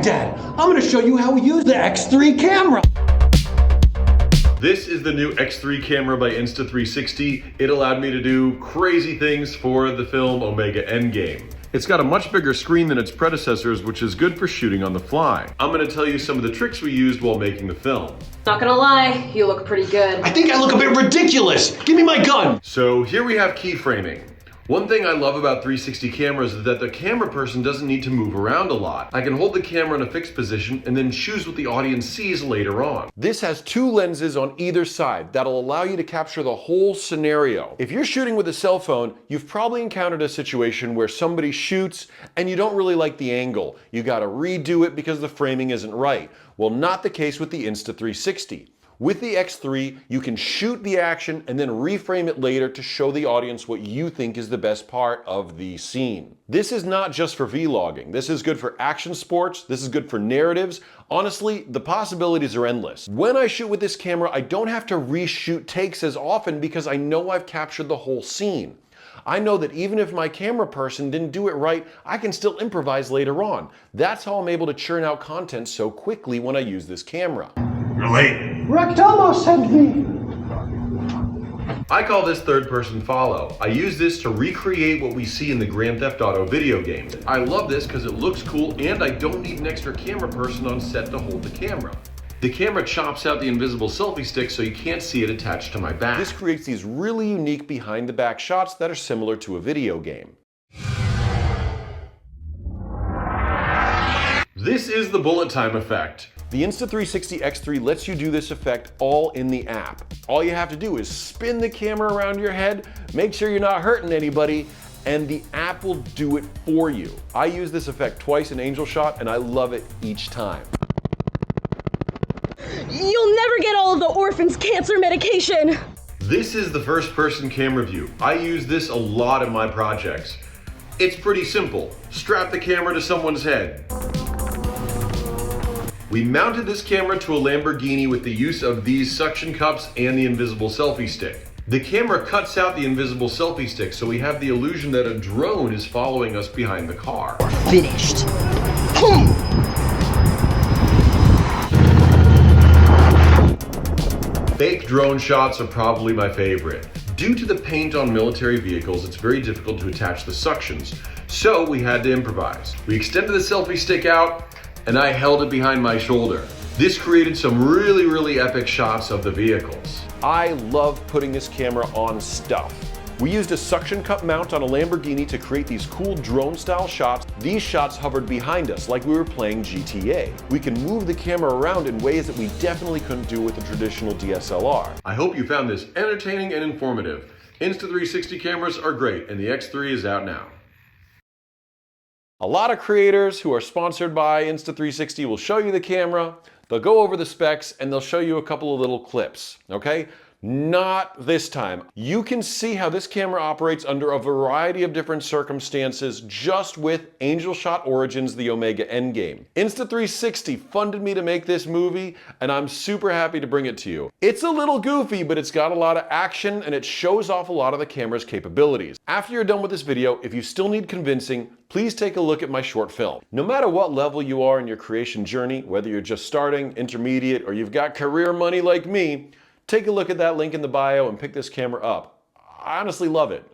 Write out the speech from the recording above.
Alright Dad, I'm gonna show you how we use the X3 camera. This is the new X3 camera by Insta360. It allowed me to do crazy things for the film Omega Endgame. It's got a much bigger screen than its predecessors, which is good for shooting on the fly. I'm gonna tell you some of the tricks we used while making the film. Not gonna lie, you look pretty good. I think I look a bit ridiculous. Give me my gun. So here we have keyframing. One thing I love about 360 cameras is that the camera person doesn't need to move around a lot. I can hold the camera in a fixed position and then choose what the audience sees later on. This has two lenses on either side that'll allow you to capture the whole scenario. If you're shooting with a cell phone, you've probably encountered a situation where somebody shoots and you don't really like the angle. You gotta redo it because the framing isn't right. Well, not the case with the Insta360. With the X3, you can shoot the action and then reframe it later to show the audience what you think is the best part of the scene. This is not just for vlogging. This is good for action sports. This is good for narratives. Honestly, the possibilities are endless. When I shoot with this camera, I don't have to reshoot takes as often because I know I've captured the whole scene. I know that even if my camera person didn't do it right, I can still improvise later on. That's how I'm able to churn out content so quickly when I use this camera. You're late. Rectamo sent me. I call this third person follow. I use this to recreate what we see in the Grand Theft Auto video game. I love this because it looks cool and I don't need an extra camera person on set to hold the camera. The camera chops out the invisible selfie stick so you can't see it attached to my back. This creates these really unique behind the back shots that are similar to a video game. This is the bullet time effect. The Insta360 X3 lets you do this effect all in the app. All you have to do is spin the camera around your head, make sure you're not hurting anybody, and the app will do it for you. I use this effect twice in Angel Shot and I love it each time. You'll never get all of the orphan's cancer medication. This is the first person camera view. I use this a lot in my projects. It's pretty simple. Strap the camera to someone's head. We mounted this camera to a Lamborghini with the use of these suction cups and the invisible selfie stick. The camera cuts out the invisible selfie stick, so we have the illusion that a drone is following us behind the car. Finished. Fake drone shots are probably my favorite. Due to the paint on military vehicles, it's very difficult to attach the suctions, so we had to improvise. We extended the selfie stick out, and I held it behind my shoulder. This created some really epic shots of the vehicles. I love putting this camera on stuff. We used a suction cup mount on a Lamborghini to create these cool drone style shots. These shots hovered behind us like we were playing GTA. We can move the camera around in ways that we definitely couldn't do with a traditional DSLR. I hope you found this entertaining and informative. Insta360 cameras are great and the X3 is out now. A lot of creators who are sponsored by Insta360 will show you the camera, they'll go over the specs, and they'll show you a couple of little clips, okay? Not this time. You can see how this camera operates under a variety of different circumstances just with Angel Shot Origins, the Omega Endgame. Insta360 funded me to make this movie, and I'm super happy to bring it to you. It's a little goofy, but it's got a lot of action, and it shows off a lot of the camera's capabilities. After you're done with this video, if you still need convincing, please take a look at my short film. No matter what level you are in your creation journey, whether you're just starting, intermediate, or you've got career money like me, take a look at that link in the bio and pick this camera up. I honestly love it.